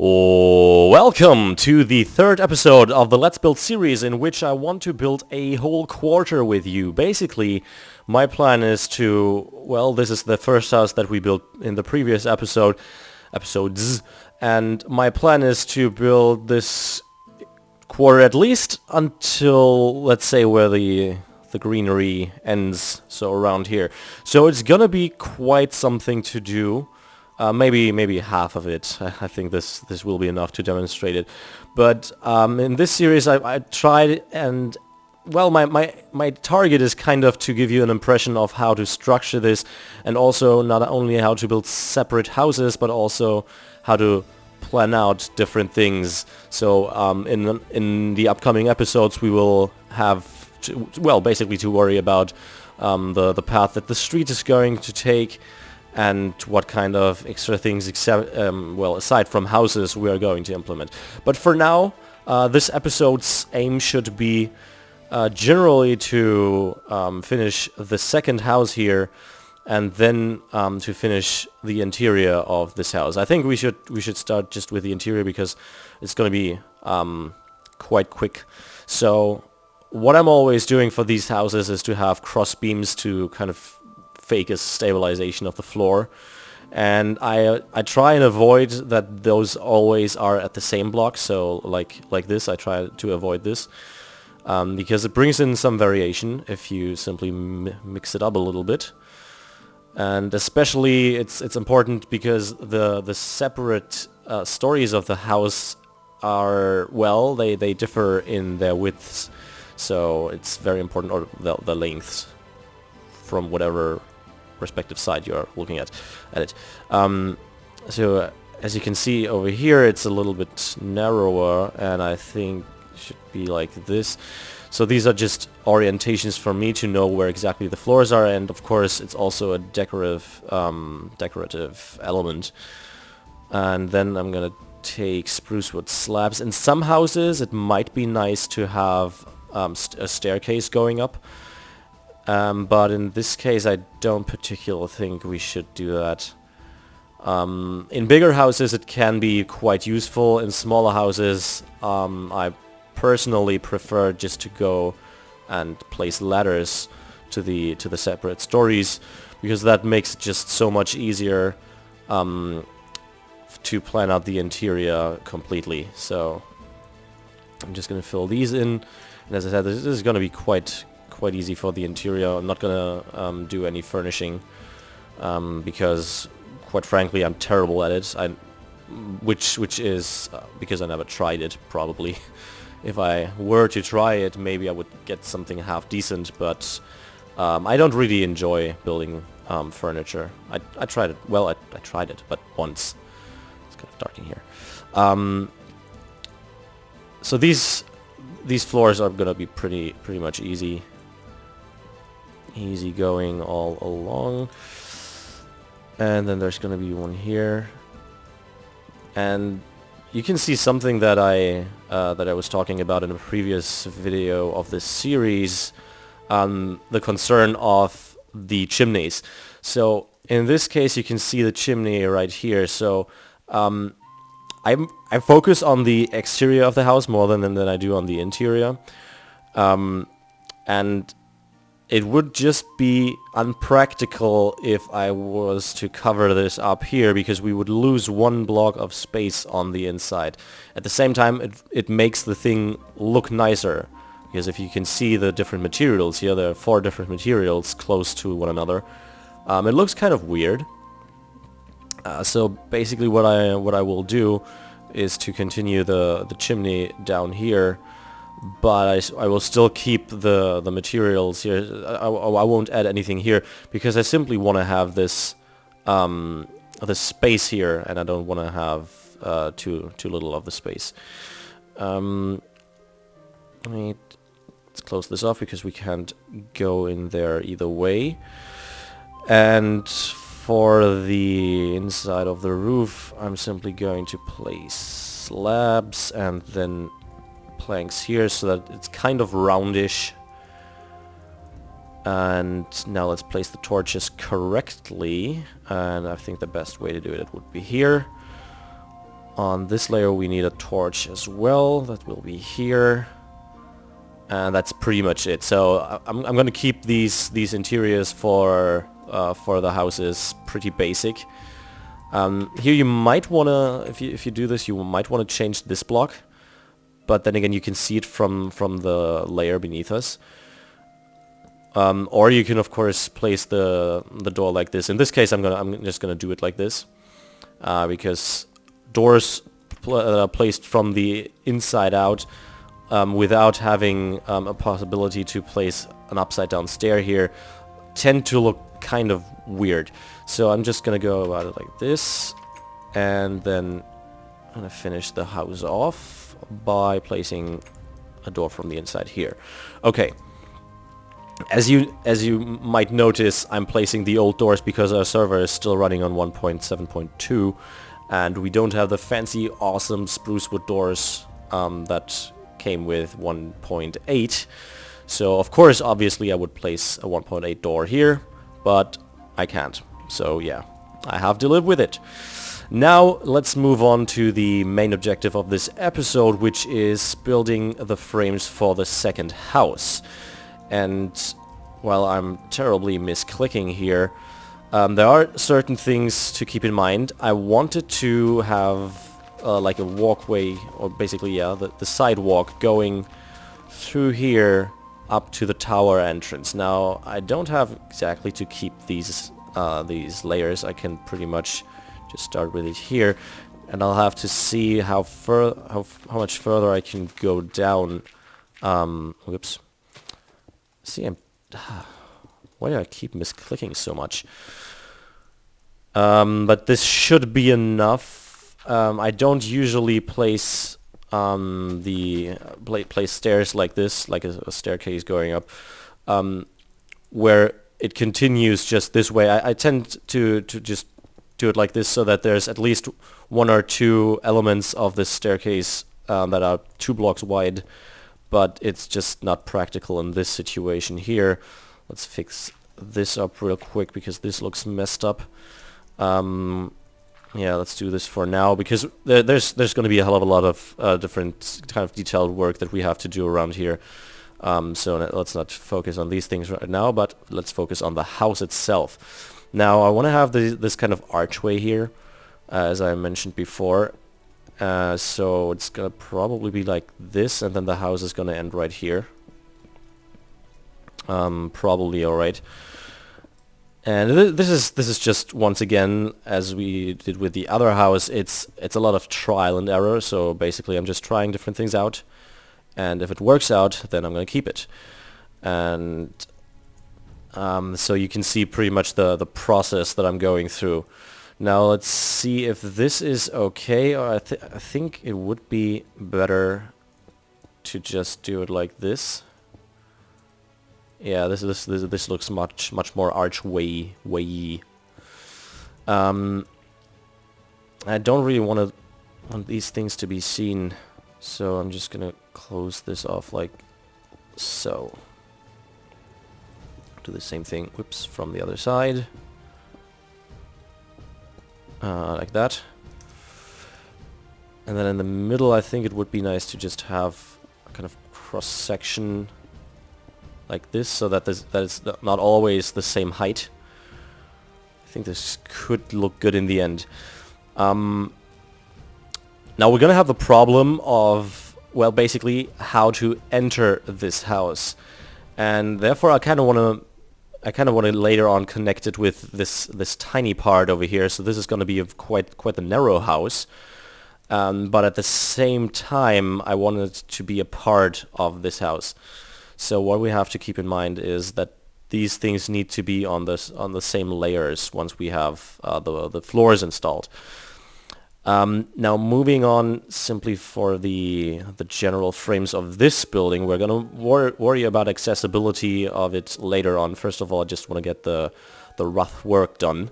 Welcome to the third episode of the Let's Build series, in which I want to build a whole quarter with you. Basically, my plan is to, well, this is the first house that we built in the previous episodes, and my plan is to build this quarter at least until, let's say, where the greenery ends, so around here. So it's gonna be quite something to do. Maybe half of it. I think this will be enough to demonstrate it. But in this series, I tried, and well, my target is kind of to give you an impression of how to structure this, and also not only how to build separate houses, but also how to plan out different things. So in the upcoming episodes, we will have basically to worry about the path that the street is going to take, and what kind of extra things, aside from houses, we are going to implement. But for now, this episode's aim should be generally to finish the second house here, and then to finish the interior of this house. I think we should start just with the interior because it's going to be quite quick. So what I'm always doing for these houses is to have cross beams to kind of fake a stabilization of the floor, and I try and avoid that those always are at the same block. So like this, I try to avoid this because it brings in some variation if you simply mix it up a little bit. And especially it's important because the separate stories of the house are, well, they differ in their widths, so it's very important, or the lengths from whatever respective side you're looking at it. So as you can see over here, it's a little bit narrower, and I think it should be like this. So these are just orientations for me to know where exactly the floors are, and of course it's also a decorative element. And then I'm gonna take spruce wood slabs. In some houses it might be nice to have a staircase going up. But in this case, I don't particularly think we should do that. In bigger houses, it can be quite useful. In smaller houses, I personally prefer just to go and place ladders to the separate stories, because that makes it just so much easier to plan out the interior completely. So I'm just gonna fill these in, and as I said, this is gonna be quite easy for the interior. I'm not gonna do any furnishing because, quite frankly, I'm terrible at it. Which is because I never tried it. Probably, if I were to try it, maybe I would get something half decent. But I don't really enjoy building furniture. I tried it. Well, I tried it, but once. It's kind of dark in here. So these floors are gonna be pretty much easy going all along, and then there's gonna be one here, and you can see something that I was talking about in a previous video of this series, the concern of the chimneys. So in this case, you can see the chimney right here. So I focus on the exterior of the house more than I do on the interior, and it would just be unpractical if I was to cover this up here, because we would lose one block of space on the inside. At the same time, it makes the thing look nicer, because if you can see the different materials here, there are 4 different materials close to one another. It looks kind of weird. So basically what I will do is to continue the chimney down here, but I will still keep the materials here. I won't add anything here because I simply want to have this space here, and I don't want to have too little of the space. Let's close this off because we can't go in there either way. And for the inside of the roof, I'm simply going to place slabs and then planks here so that it's kind of roundish. And now let's place the torches correctly, and I think the best way to do it would be here. On this layer we need a torch as well. That will be here. And that's pretty much it. So I'm going to keep these interiors for the houses pretty basic. Here you might want to, if you do this, you might want to change this block. But then again, you can see it from the layer beneath us. Or you can of course place the door like this. In this case, I'm just gonna do it like this, because doors placed from the inside out, without having a possibility to place an upside down stair here, tend to look kind of weird. So I'm just gonna go about it like this, and then I'm gonna finish the house off by placing a door from the inside here. Okay. As you might notice, I'm placing the old doors because our server is still running on 1.7.2, and we don't have the fancy, awesome spruce wood doors that came with 1.8. So of course, obviously, I would place a 1.8 door here, but I can't. So yeah, I have to live with it. Now let's move on to the main objective of this episode, which is building the frames for the second house. And while I'm terribly misclicking here, there are certain things to keep in mind. I wanted to have like a walkway, or basically, yeah, the sidewalk going through here up to the tower entrance. Now, I don't have exactly to keep these layers. I can pretty much just start with it here, and I'll have to see how much further I can go down. Whoops. See, why do I keep misclicking so much? But this should be enough. I don't usually place place stairs like this, like a staircase going up, where it continues just this way. I tend to just do it like this so that there's at least one or two elements of this staircase that are 2 blocks wide. But it's just not practical in this situation here. Let's fix this up real quick because this looks messed up. Yeah, let's do this for now because there's going to be a hell of a lot of different kind of detailed work that we have to do around here. So let's not focus on these things right now, but let's focus on the house itself. Now I want to have this kind of archway here, as I mentioned before. So it's gonna probably be like this, and then the house is gonna end right here. Probably alright. And this is just, once again, as we did with the other house, it's a lot of trial and error. So basically, I'm just trying different things out, and if it works out, then I'm gonna keep it. And so you can see pretty much the process that I'm going through. Now let's see if this is okay, or I think it would be better to just do it like this. Yeah, this looks much more archway-y. I don't really want these things to be seen, so I'm just gonna close this off like so. Do the same thing, whoops, from the other side. Like that. And then in the middle, I think it would be nice to just have a kind of cross-section like this, so that it's not always the same height. I think this could look good in the end. Now we're gonna have the problem of, well, basically how to enter this house, and therefore I kind of want to later on connect it with this tiny part over here. So this is going to be quite a narrow house, but at the same time I want it to be a part of this house. So what we have to keep in mind is that these things need to be on the same layers once we have the floors installed. Now moving on, simply for the general frames of this building, we're gonna worry about accessibility of it later on. First of all, I just want to get the rough work done.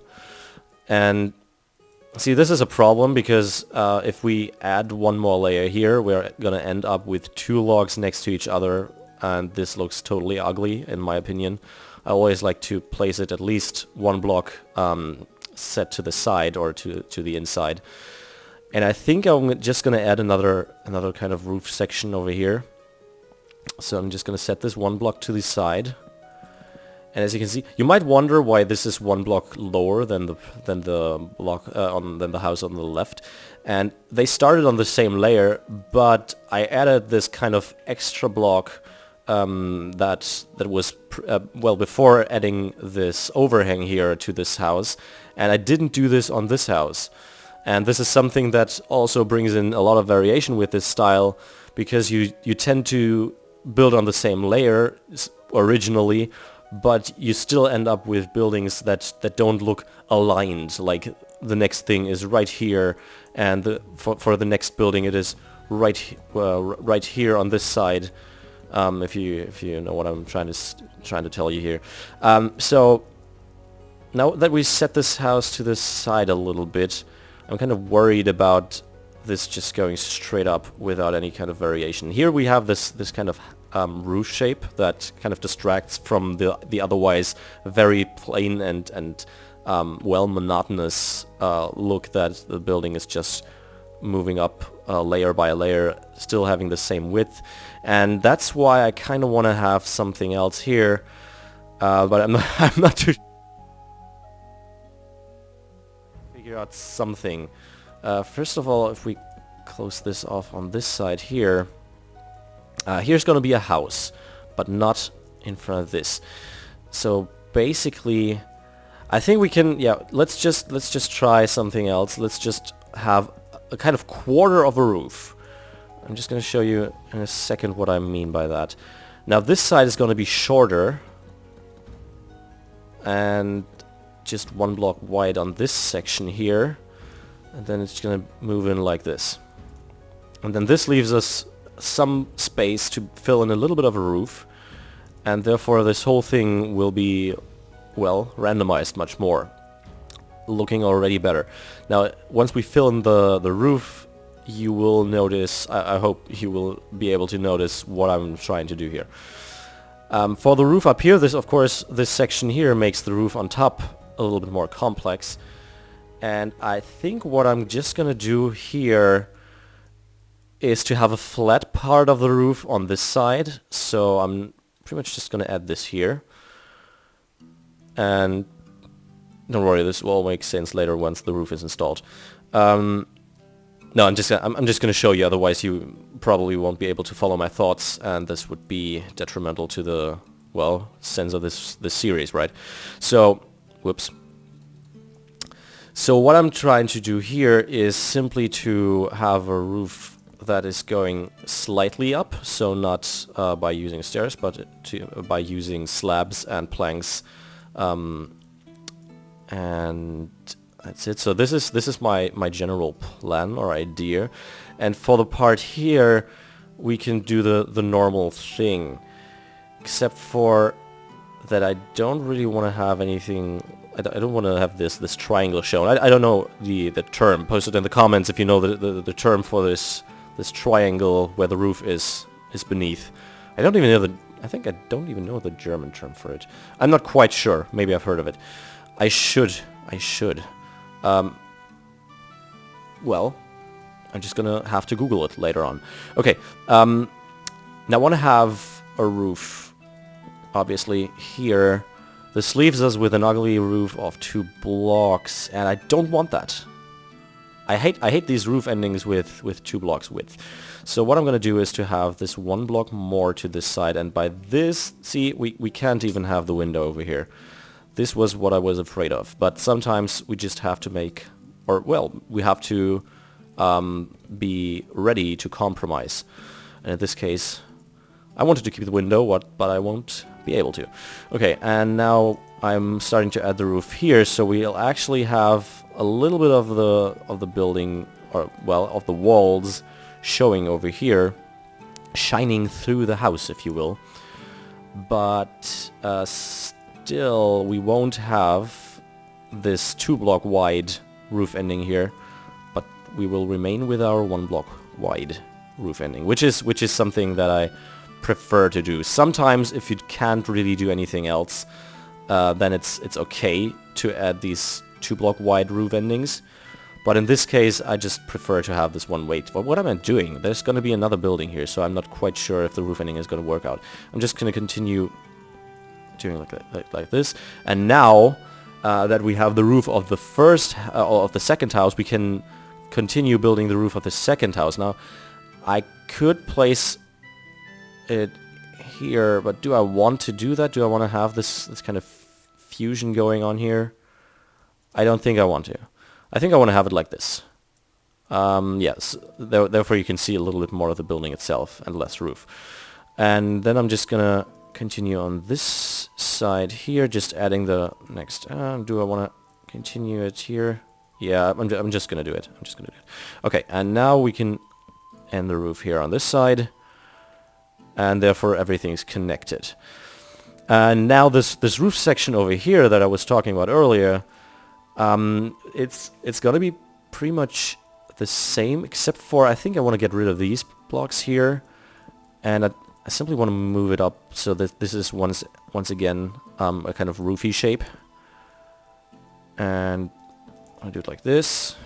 And see, this is a problem because if we add one more layer here, we're gonna end up with 2 logs next to each other, and this looks totally ugly in my opinion. I always like to place it at least 1 block set to the side or to the inside. And I think I'm just gonna add another kind of roof section over here. So I'm just gonna set this one block to the side. And as you can see, you might wonder why this is one block lower than the house on the left. And they started on the same layer, but I added this kind of extra block that was well, before adding this overhang here to this house, and I didn't do this on this house. And this is something that also brings in a lot of variation with this style, because you tend to build on the same layer originally, but you still end up with buildings that don't look aligned. Like the next thing is right here, and for the next building it is right here on this side. If you know what I'm trying to tell you here. So now that we set this house to this side a little bit, I'm kind of worried about this just going straight up without any kind of variation. Here we have this kind of roof shape that kind of distracts from the otherwise very plain and well, monotonous look that the building is just moving up layer by layer, still having the same width. And that's why I kind of want to have something else here, but I'm not too figure out something. First of all, if we close this off on this side here, here's going to be a house, but not in front of this. So basically, I think we can, yeah, let's just try something else. Let's just have a kind of quarter of a roof. I'm just going to show you in a second what I mean by that. Now this side is going to be shorter and just one block wide on this section here, and then it's going to move in like this. And then this leaves us some space to fill in a little bit of a roof, and therefore this whole thing will be, well, randomized much more, looking already better. Now once we fill in the roof, you will notice, I hope you will be able to notice what I'm trying to do here. For the roof up here, of course this section here makes the roof on top a little bit more complex, and I think what I'm just gonna do here is to have a flat part of the roof on this side. So I'm pretty much just gonna add this here, and don't worry, this will all make sense later once the roof is installed. No, I'm just gonna show you, otherwise you probably won't be able to follow my thoughts, and this would be detrimental to the, well, sense of this series, right? So, whoops. So what I'm trying to do here is simply to have a roof that is going slightly up, so not by using stairs, but by using slabs and planks, and that's it. So this is my general plan or idea, and for the part here we can do the normal thing, except for that I don't really want to have anything. I don't want to have this triangle shown. I don't know the term. Post it in the comments if you know the term for this triangle where the roof is beneath. I don't even know I think I don't even know the German term for it. I'm not quite sure. Maybe I've heard of it. I should. Well, I'm just gonna have to Google it later on. Okay. Now I want to have a roof. Obviously here, this leaves us with an ugly roof of 2 blocks, and I don't want that. I hate these roof endings with 2 blocks width. So what I'm gonna do is to have this 1 block more to this side, and by this, see, we can't even have the window over here. This was what I was afraid of, but sometimes we just have to make, or well, we have to be ready to compromise. And in this case, I wanted to keep the window, but I won't be able to. Okay, and now I'm starting to add the roof here, so we'll actually have a little bit of the building, or well, of the walls showing over here, shining through the house, if you will. But still, we won't have this 2 block wide roof ending here, but we will remain with our 1 block wide roof ending, which is something that I prefer to do. Sometimes if you can't really do anything else, then it's okay to add these 2 block wide roof endings, But in this case, I just prefer to have this one weight. But what am I doing? There's going to be another building here, so I'm not quite sure if the roof ending is going to work out. I'm just going to continue doing like this. And now that we have the roof of the first or of the second house, we can continue building the roof of the second house. Now, I could place it here, but do I want to do that? Do I want to have this kind of fusion going on here? I don't think I want to. I think I want to have it like this. Yes, therefore you can see a little bit more of the building itself and less roof. And then I'm just gonna continue on this side here, just adding the next. Do I want to continue it here? Yeah, I'm just gonna do it. I'm just gonna do it. Okay, and now we can end the roof here on this side, and therefore everything's connected. And now this roof section over here that I was talking about earlier, it's gonna be pretty much the same, except for I think I want to get rid of these blocks here, and I simply want to move it up so that this is once again a kind of roofy shape. And I'll do it like this,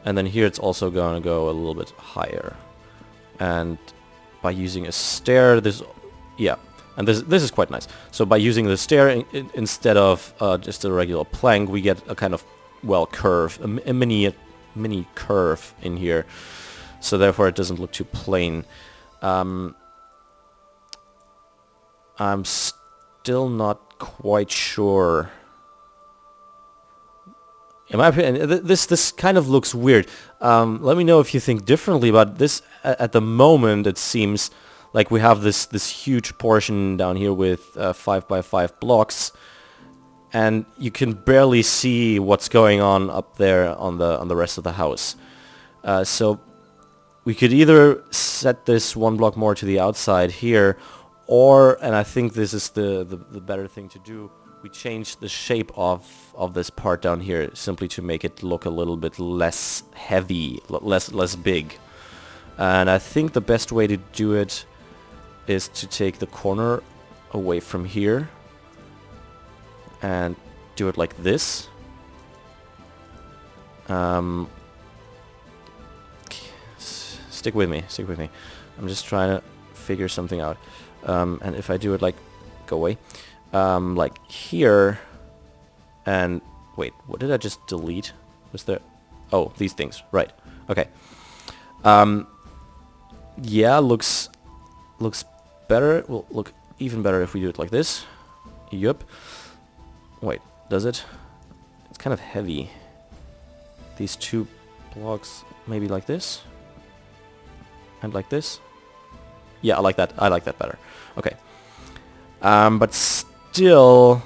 and then here it's also gonna go a little bit higher. And by using a stair, and this is quite nice. So by using the stair instead of just a regular plank, we get a kind of, well, curve, a mini curve in here. So therefore it doesn't look too plain. I'm still not quite sure. In my opinion, this kind of looks weird. Let me know if you think differently, but this, at the moment, it seems like we have this huge portion down here with 5x5 blocks, and you can barely see what's going on up there on the rest of the house. So we could either set this one block more to the outside here, or, and I think this is the better thing to do, we change the shape of this part down here simply to make it look a little bit less heavy, less big. And I think the best way to do it is to take the corner away from here and do it like this. Stick with me. I'm just trying to figure something out. And if I do it like, go away, like here, and wait, what did I just delete? Was there? Oh, these things, right? Okay. Yeah, looks better. It will look even better if we do it like this. Yup. Wait, does it? It's kind of heavy. These two blocks, maybe like this, and like this. Yeah, I like that. I like that better. Okay. But still,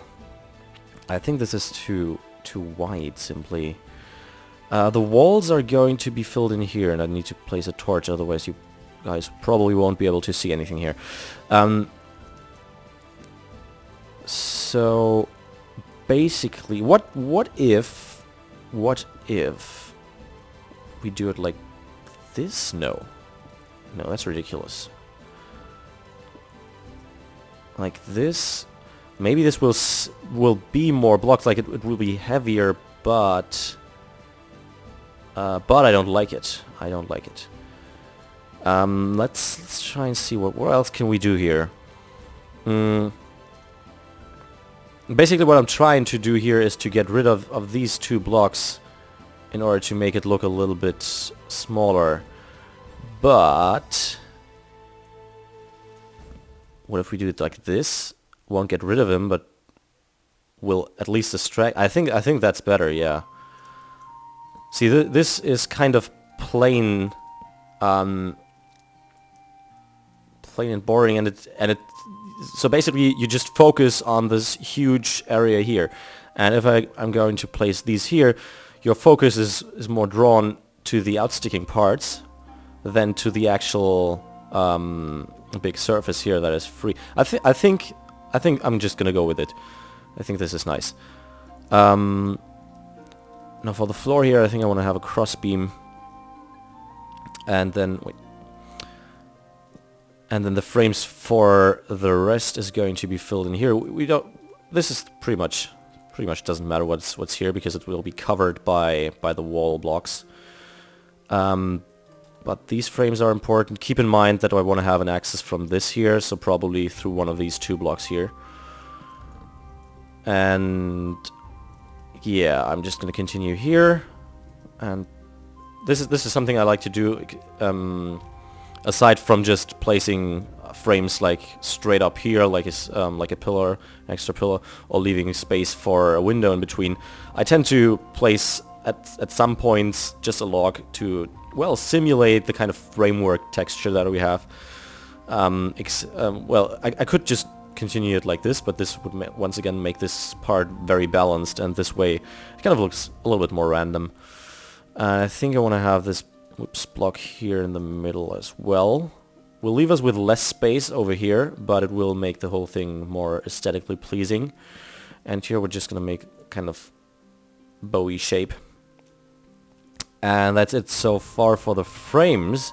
I think this is too wide. Simply, the walls are going to be filled in here, and I need to place a torch. Otherwise, you guys probably won't be able to see anything here. So basically, what if we do it like this? No, that's ridiculous. Like this, maybe this will be more blocks. Like it will be heavier, but I don't like it. Let's try and see what else can we do here. Basically, what I'm trying to do here is to get rid of these two blocks in order to make it look a little bit smaller. But what if we do it like this? Won't get rid of him, but will at least distract. I think that's better. Yeah. See, this is kind of plain, plain and boring, and it. So basically, you just focus on this huge area here, and if I'm going to place these here, your focus is more drawn to the outsticking parts than to the actual big surface here that is free. I think I'm just gonna go with it. I think this is nice. Now for the floor here, I think I want to have a cross beam, and then wait. And then the frames for the rest is going to be filled in here. We don't. This is pretty much pretty much doesn't matter what's here because it will be covered by the wall blocks. But these frames are important. Keep in mind that I want to have an access from this here, so probably through one of these 2 blocks here. And yeah, I'm just going to continue here. And this is something I like to do, aside from just placing frames like straight up here, like a pillar, an extra pillar, or leaving space for a window in between. I tend to place at some points just a log to, well, simulate the kind of framework texture that we have. Well, I could just continue it like this, but this would once again make this part very balanced, and this way it kind of looks a little bit more random. I think I want to have this block here in the middle as well. Will leave us with less space over here, but it will make the whole thing more aesthetically pleasing. And here we're just going to make kind of bowy shape. And that's it so far for the frames.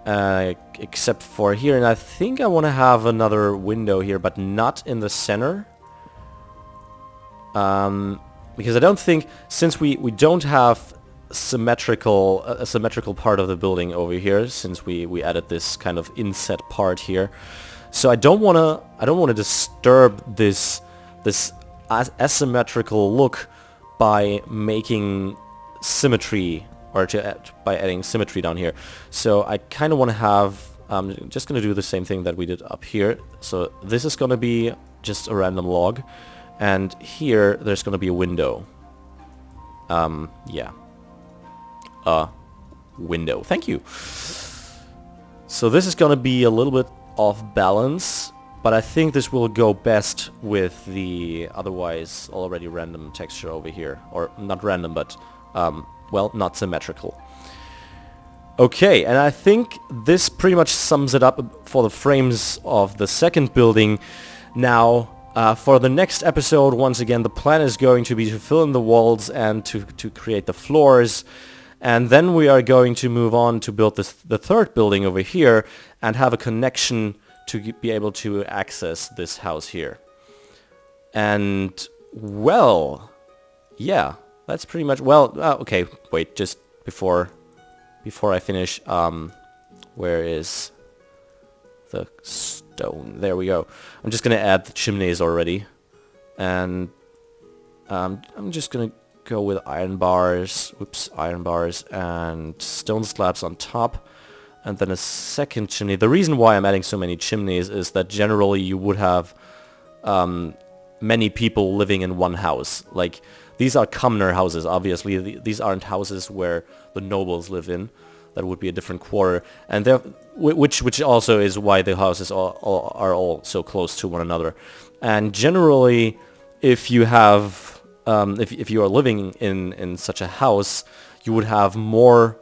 Except for here, and I think I want to have another window here, but not in the center. Because I don't think, since we don't have a symmetrical part of the building over here, since we added this kind of inset part here, so I don't want to disturb this asymmetrical look by making symmetry, or by adding symmetry down here. So I kind of want to have, just going to do the same thing that we did up here. So this is going to be just a random log, and here there's going to be a window. Yeah. Window. Thank you. So this is going to be a little bit off balance, but I think this will go best with the otherwise already random texture over here. Or not random, but well, not symmetrical. Okay, and I think this pretty much sums it up for the frames of the second building. Now, for the next episode, once again, the plan is going to be to fill in the walls and to create the floors. And then we are going to move on to build the third building over here and have a connection to be able to access this house here. And, well, yeah. That's pretty much, well, okay, wait, just before I finish, where is the stone? There we go. I'm just going to add the chimneys already, and I'm just going to go with iron bars, and stone slabs on top, and then a second chimney. The reason why I'm adding so many chimneys is that generally you would have many people living in one house. Like, these are commoner houses, obviously. These aren't houses where the nobles live in. That would be a different quarter, and which also is why the houses are all so close to one another. And generally, if you have, if you are living in such a house, you would have more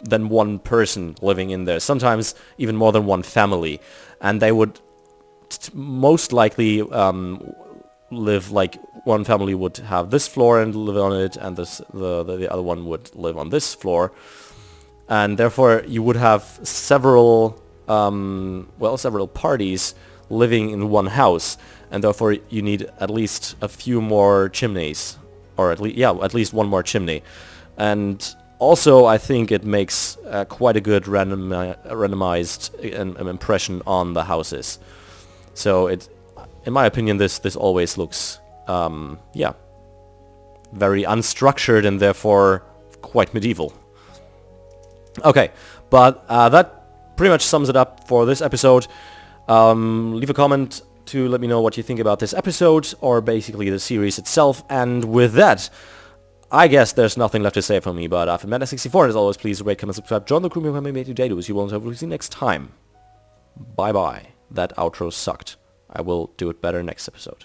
than one person living in there. Sometimes even more than one family, and they would most likely live, like, one family would have this floor and live on it, and the other one would live on this floor, and therefore you would have several several parties living in one house, and therefore you need at least a few more chimneys, or at least one more chimney. And also I think it makes quite a good randomized impression on the houses. So in my opinion, this always looks, very unstructured and therefore quite medieval. Okay, but that pretty much sums it up for this episode. Leave a comment to let me know what you think about this episode, or basically the series itself. And with that, I guess there's nothing left to say from me, but after Meta64, and as always, please rate, comment, subscribe, join the crew who made today. Do as you want, so we'll see you next time. Bye bye. That outro sucked. I will do it better next episode.